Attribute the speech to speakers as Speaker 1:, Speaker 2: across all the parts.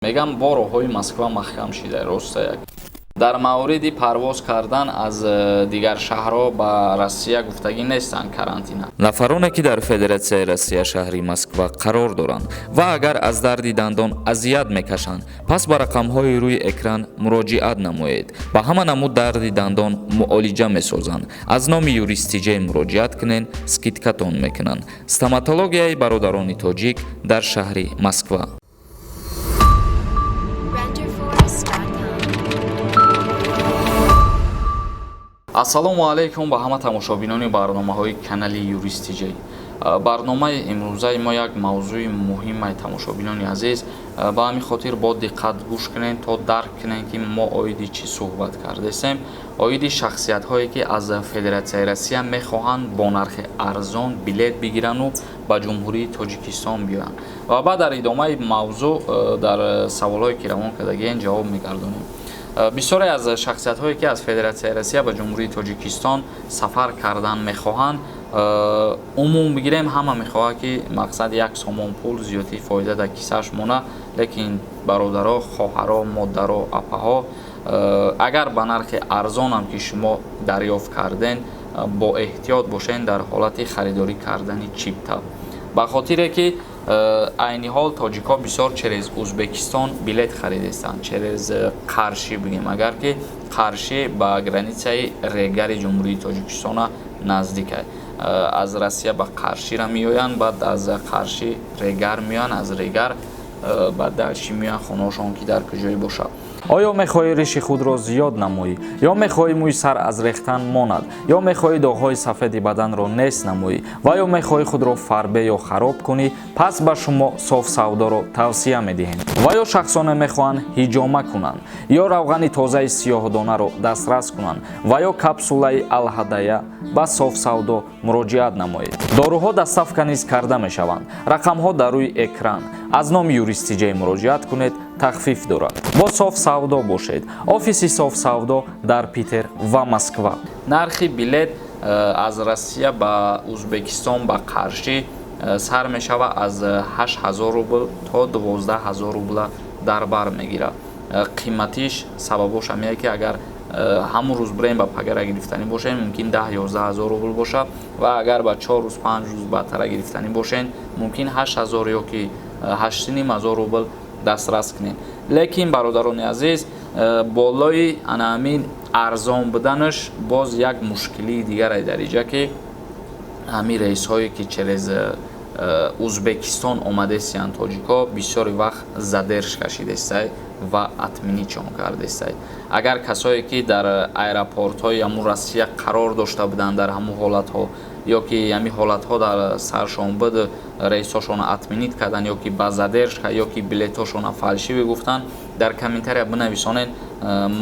Speaker 1: мегам бо роҳҳои Москва маҳкам шида роста як дар мавриди парвоз кардан аз дигар шаҳрҳо ба Россия гуфтагӣ нестанд карантина.
Speaker 2: нафароне ки дар Федератсияи Россия шаҳри Москва қарор доранд ва агар аз дарди дандон азият мекашанд, пас ба рақамҳои рӯи экран муроҷиат намоед. Ба ҳама намуд дарди дандон муолиҷа месозанд. Аз номи юристиҷаи муроҷиат кунен, скидкатон мекунанд. Стоматологияи бародарони тоҷик дар шаҳри Москва.
Speaker 1: ассалому алайкум ба ҳама тамошобинони барномаҳои канали юристиҷаи. барномаи имрӯзаи мо як мавзӯи муҳим ай тамошобинони азиз. ба ҳамин хотир бо диққат гӯш кунед то дарк кунед ки мо оиди чӣ суҳбат кардесем. оиди шахсиятҳое ки аз Федератсияи Россия мехоҳанд бо нархи арзон билет бигирану ба ҷумҳурии Тоҷикистон биёянд. ва баъд дар идомаи мавзӯъ дар саволҳое ки равон кардагиен ҷавоб мегардонем. бисёре аз шахсиятҳое ки аз Федератсияи Россия ба ҷумҳурии Тоҷикистон сафар кардан мехоҳанд, умум бигирем ҳама мехоҳад ки мақсад як сомон пул зиёдӣ фоида дар кисааш мона, лекин бародаро, хоҳаро, модаро, апаҳо агар ба нархи арзонам ки шумо дарёфт карден, бо эҳтиёт бошед дар ҳолати харидорӣ кардани чипта. ба хотире ки айни ҳол тоҷикҳо бисёр через Узбекистон билет харидестанд, через Қаршӣ бигем, агар ки Қаршӣ ба границаи регари ҷумҳурии Тоҷикистона наздик аст. аз Россия ба Қаршира меоянд, баъд аз Қаршӣ регар меоянд, аз регар ба Далшӣ меоянд, хонаҳошон ки дар куҷое бошад. оё мехоҳӣ риши худро зиёд намоӣ, ё мехоҳӣ мӯи сар аз рехтан монад, ё мехоҳӣ доғҳои сафеди баданро нест намоӣ ва ё мехоҳӣ худро фарбе ё хароб кунӣ, пас ба шумо софсавдоро тавсия медиҳем. ва ё шахсоне мехоҳанд ҳиҷома кунанд, ё равғани тозаи сиёҳдонаро дастрас кунанд ва ё капсулаи алҳадая ба софсавдо муроҷиат намоед. доруҳо доставка низ карда мешаванд. рақамҳо дар рӯи экран. аз номи юристиҷаи муроҷиат кунед, тахфиф дорад. бо софсавдо бошед. офиси софсавдо дар Питер ва Москва. нархи билет аз Россия ба Узбекистон ба Қаршӣ сар мешавад аз 8000 рубл то 12000 рубла дар бар мегирад. қиматиш сабабош ҳамие ки агар ҳамун рӯз бирем ба пагара гирифтанӣ бошем, мумкин 10-11000 рубл бошад ва агар ба 4 рӯз 5 рӯз баъдтара гирифтанӣ бошен, мумкин 8000 ё ки 8500 рубл дастрас кунед. лекин бародарони азиз, болои анамин арзон буданаш боз як мушкилии дигаре дар иҷа ки ҳамин рейсҳое ки через Узбекистон омадестанд тоҷикҳо бисёри вақт задерж кашидестай ва атминичон кардестай. агар касое ки дар аэропортҳои ҳамун Россия қарор дошта буданд дар ҳамун ҳолатҳо, ё ки ҳамин ҳолатҳо дар саршон буд, рейсҳошона атминит карданд ё ки ба задерж кард, ё ки билетҳошона фалшивӣ гуфтанд, дар комментария бинависонед,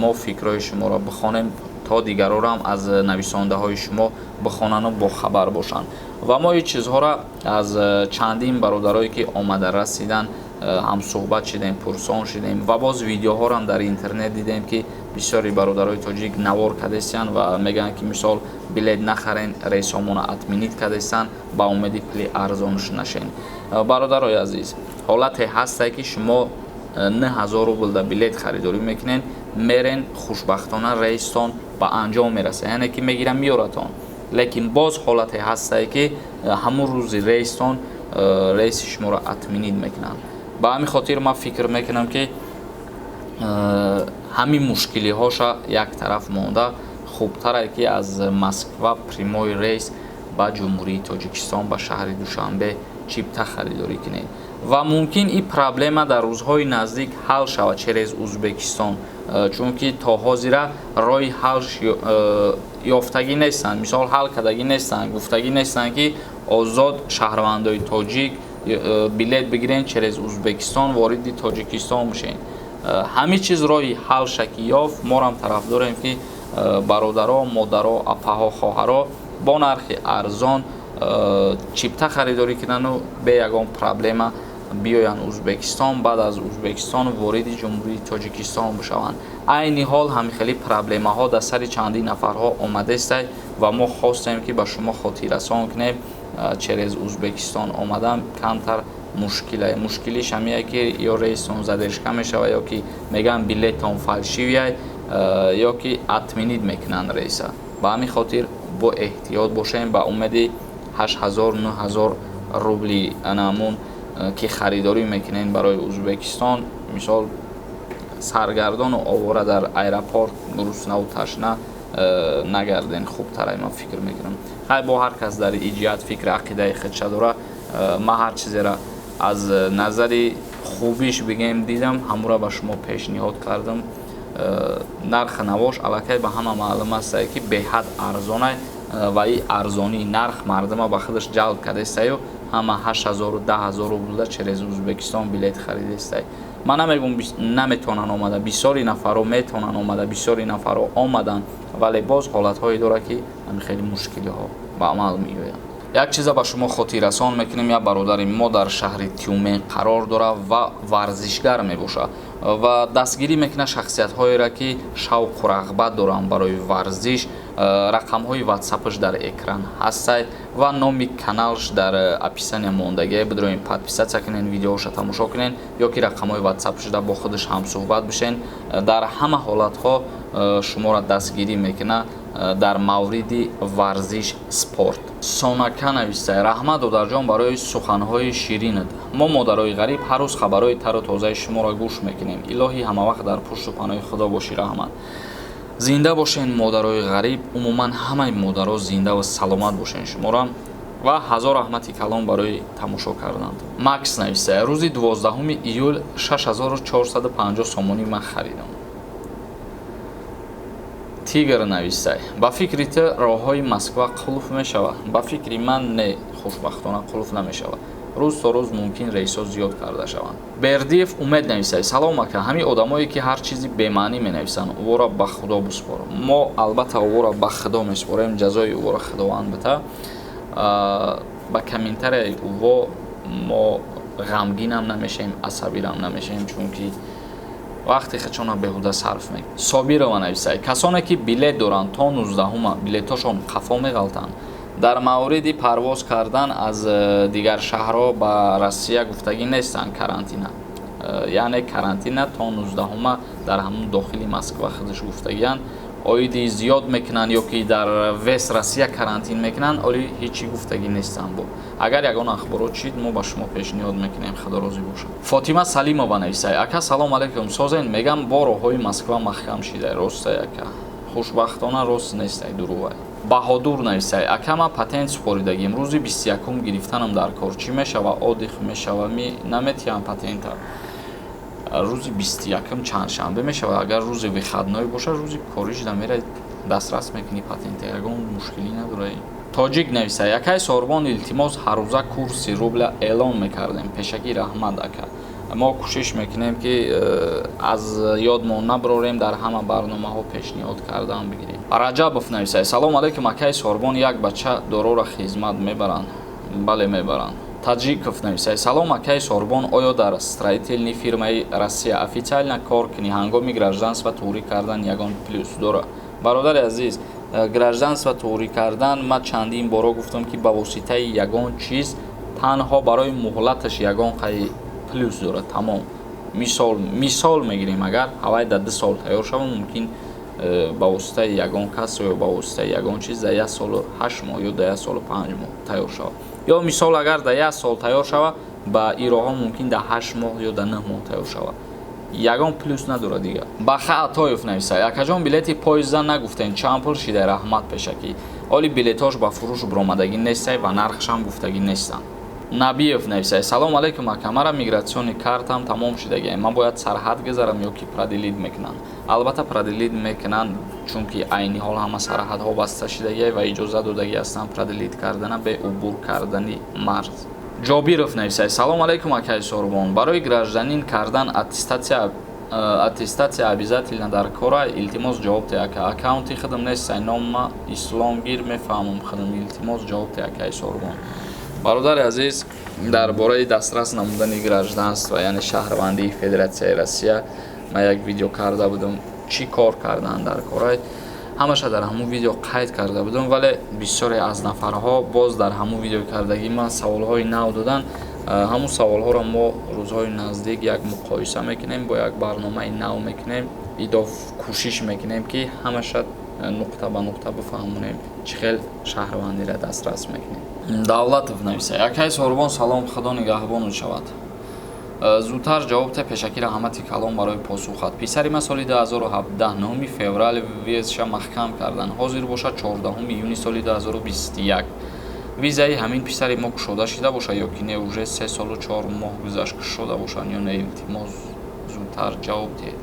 Speaker 1: мо фикрҳои шуморо бихонем то дигарорам аз нависондаҳои шумо бихонану бохабар бошанд. ва мо ин чизҳоро аз чандин бародарое ки омада расиданд ҳамсуҳбат шидем, пурсон шидем ва боз видеоҳорам дар интернет дидем ки бисёри бародарои тоҷик навор кардестанд ва мегӯянд ки мисол билет нахарен, рейсҳомона атминит кардестанд ба умеди пули арзонш нашен. бародарои азиз, ҳолате ҳастае ки шумо 9000 рубл да билет харидорӣ мекунен, мерен хушбахтона рейстон ба анҷом мерасад, яъне ки мегиран меёратон. лекин боз ҳолате ҳастае ки ҳамун рӯзи рейстон рейси шуморо атминит мекунанд. ба ҳамин хотир ман фикр мекунам ки ҳамин мушкилиҳоша як тараф монда, хубтаре ки аз Москва прямой рейс ба ҷумҳурии Тоҷикистон ба шаҳри Душанбе чипта харидорӣ кунед. ва мумкин ин проблема дар рӯзҳои наздик ҳал шавад через Узбекистон, чунки то ҳозира роҳи ҳал ёфтагӣ нестанд, мисол ҳал кардагӣ нестанд, гуфтагӣ нестанд ки озод шаҳрвандои тоҷик билет бигирен через Узбекистон вориди Тоҷикистон бошен. ҳамин чиз роҳи ҳал шаки ёфт. морам тарафдорем ки бародаро, модаро, апаҳо, хоҳаро бо нархи арзон чипта харидорӣ кудану бе ягон проблема биёянд Узбекистон, баъд аз Узбекистон вориди ҷумҳурии Тоҷикистон бишаванд. айни ҳол ҳамихели проблемаҳо дар сари чандин нафарҳо омадестай ва мо хостем ки ба шумо хотиррасон кунем через Узбекистон омадан камтар мушкилиш ҳамие ки ё рейстон задержка мешава ё ки мегӯянд билетон фалшивияй ё ки атминид мекунанд рейса. ба ҳамин хотир бо эҳтиёт бошем. ба умеди 8000-9000 рубли анамун ки харидорӣ мекунем барои Ӯзбекистон, мисол саргардону овора дар аэропорт руснаву ташна нагарден, хубтарай ман фикр мекунам. ҳай бо ҳар кас дар иҷият фикри ақидаи худша дора. ман ҳар чизеро аз назари хубиш бигем дидам, ҳамура ба шумо пешниҳод кардам. нархи навош аллакай ба ҳама маълум аст ки беҳад арзонай ва ин арзонии нарх мардума ба худаш ҷалб кардестаю. ҳама 8000-10000 рубл через Ӯзбекистон билет харидестай. ман намегум наметавонанд омада, бисёри нафаро метавонанд омада, бисёри нафаро омадан, вале боз ҳолатҳое дорад ки ҳамин хеле мушкилиҳо ба амал меоянд. як чиза ба шумо хотиррасон мекунем. як бародари мо дар шаҳри Тюмен қарор дорад ва варзишгар мебошад ва дастгирӣ мекунад шахсиятҳоеро ки шавқу рағбат доранд барои варзиш. рақамҳои ватсапаш дар экран ҳастай ва номи каналш дар описания мондагӣ. бидроен подписатсия кунен, видеоша тамошо кунен ё ки рақамҳои ватсапашда бо худаш ҳамсуҳбат бишен. дар ҳама ҳолатҳо шуморо дастгирӣ мекунад дар мавриди варзиш спорт. сонака навистай: раҳмат додарҷон барои суханҳои ширинат. мо модарои ғариб ҳар рӯз хабарҳои тару тозаи шуморо гӯш мекунем. илоҳӣ ҳамавақт дар пушту паноҳи худо бошӣ. раҳмат. зинда бошен модарои ғариб. умуман ҳамаи модаро зинда ва саломат бошен шуморо ва ҳазор раҳмати калон барои тамошо кардан. макс навистай: рӯзи 12 июл 6450 сомонӣ ман харидам. тигр навистай: ба фикри ту роҳҳои Москва қулф мешавад? ба фикри ман не, хушбахтона қулф намешавад. рӯз то рӯз мумкин рейсҳо зиёд карда шаванд. бердиев умед нависай: салом ака, ҳамин одамое ки ҳар чизи бемаънӣ менависанд, увора ба худо биспор. мо албатта увора ба худо меспорем, ҷазои увора худованд бита. ба комментарияи уво мо ғамгинам намешем, асабирам намешем, чунки вақти худшона беҳуда сарф мекунанд. собирова нависай: касоне ки билет доранд то 19 билетошон қафо меғалтанд. дар мавриди парвоз кардан аз дигар шаҳрҳо ба Россия гуфтагӣ нестанд карантина. яъне карантина то 19 дар ҳамун дохили Москва худаш гуфтагиянд. оиди зиёд мекунанд ё ки дар вес Россия карантин мекунанд, оли ҳечи гуфтагӣ нестанд. бо агар ягон ахборот чид мо ба шумо пешниҳод мекунем. худо розӣ бошад. фотима салимова нависай: ака салом алейкум, созен мегам бо роҳҳои Москва маҳкам шидай. ростай ака? хушбахтона рост нестай, дурӯвай. баҳодур нависай: ака ман патент супоридагим, рӯзи 21 гирифтанам дар кор, чӣ мешава? одих мешава, наметиҳам патента. рӯзи 21 чандшанбе мешава. агар рӯзи выходной бошад, рӯзи кориш дамерай дастрас мекунӣ патента, ягон мушкилӣ надорад. тоҷик нависай: акай сорбон илтимос ҳаррӯза курси рубля эълон мекардем. пешакӣ раҳмат ака. мо кӯшиш мекунем ки аз ёдмон набарорем, дар ҳама барномаҳо пешниҳод кардан бигирем. раҷабов нависай: салом алейкум акай сорбон, як бача дороро хизмат мебаранд? бале мебаранд. таҷиков нависай: салом акай сорбон, оё дар строительни фирмаи Россия официально кор кунӣ? ҳангоми гражданство турӣ кардан ягон плюс дорад? бародари азиз, гражданство турӣ кардан ман чандин боро гуфтам ки ба воситаи ягон чиз танҳо барои муҳлаташ ягон қаи плюс дорад. тамом. мисол мегирем, агар ҳавай да 2 сол тайёр шава, мумкин ба воситаи ягон кас ё ба воситаи ягон чиз да 1 солу 8 моҳ ё да 1 солу 5 моҳ тайёр шава. ё мисол агар да 1 сол тайёр шава, ба ироҳо мумкин да 8 моҳ ё да 9 моҳ тайёр шава. ягон плюс надорад дига. баха атоев нависай: акаҷон билети поезда нагуфтен, чанд пул шидай? раҳмат пешакӣ. оли билетош ба фурӯш бромадагӣ нестай ва нархшам гуфтагӣ нестанд. набиев нависай: салом алейкум ака, мара мигратсиони картам тамом шидагиам, ман бояд сарҳад гузарам ё ки проделит мекунанд? албатта проделит мекунанд, чунки айни ҳол ҳама сарҳадҳо баста шидагиа ва иҷоза додагӣ ҳастанд проделит кардана бе убур кардани марз. ҷобиров нависай: салом алейкум акай сорбон, барои гражданин кардан аттестация обязательно дар кора? илтимос ҷавоб те ака. аккаунти худам нестай, нома исломгир мефаҳмам худам, илтимос ҷавоб те акай сорбон. бародари азиз, дар бораи дастрас намудани гражданство, яъне шаҳрвандии Федератсияи Россия, ман як видео карда будам, чӣ кор кардан дар корай. ҳамаша дар ҳамун видео қайд карда будам, вале бисёре аз нафарҳо боз дар ҳамун видео кардагӣ ман саволҳои нав додан ҳамун саволҳоро мо рӯзҳои наздик як муқоиса мекунем бо як барномаи нав мекунем кӯшиш мекунем ки ҳамаша нуқта ба нуқта бифаҳмонем чӣ хел шаҳрвандиро дастрас мекунем. Давлатов нависа: якай сорбон салом, худо нигаҳбонот шавад. зудтар ҷавоб те пешакира ҳамати калон барои посухат. Писари ман соли 2017 9 феврал визаша маҳкам карданд. ҳозир бошад 14 июни соли 2021. визаи ҳамин писари мо кушода шуда бошад ё ки не уже 3 солу 4 моҳ гузашт кушода бошад ё не? илтимос зудтар ҷавоб диҳед.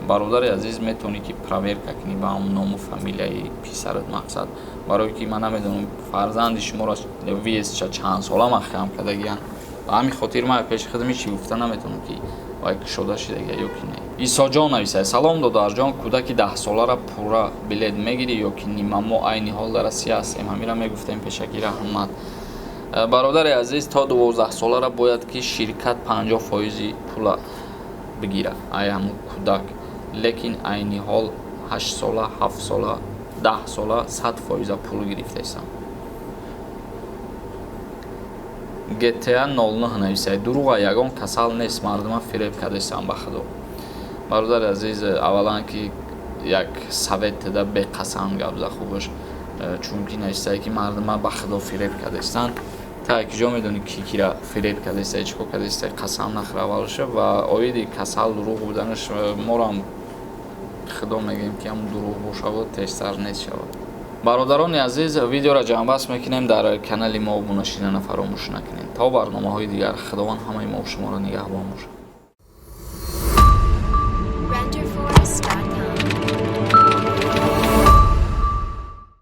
Speaker 1: бародари азиз, метавонӣ ки проверка кунӣ ба ҳамун ному фамилияи писарат мақсад, барое ки ман намедонам фарзанди шуморо визаша чанд сола маҳкам кардагиянд. ба ҳамин хотир ман пеши худам чӣ гуфта наметавонам ки вай кушода шудага ё ки не. Исоҷон нависад: салом додарҷон, кӯдаки 10 соларо пурра билет мегирӣ ё ки нима? Мо айни ҳол дар Россия ҳастем. ҳамира мегуфтем пешаки раҳмат. бародари азиз, то 12 соларо бояд ки ширкат 50% пула бигира ай ҳамун кӯдак. лекин айни ҳол 8 сола, 7 сола, 10 сола 100% пул гирифтаистам. GTA 09 нависад: дуруға ягон касал нест, мардума фиреб кардастам ба худо. бародари азиз, аввалан ки як совет да беқасам гап хубаш, чунки нависад ки мардума ба худо фиреб кардастанд. та киҷо медонӣ ки кира фиреб кардастад, чӣ кор кардастад, қасам нахӯравалша ва оиди касал дуруғ буданаш морам худо мегӯем ки ҳамун дуруғ бошавад тезтар нест шавад. бародарони азиз, видеоро ҷамъбаст мекунем. дар канали мо обуна шидан фаромӯш накунед. то барномаҳои дигар, худованд ҳамаи мо шуморо нигаҳбон бошад.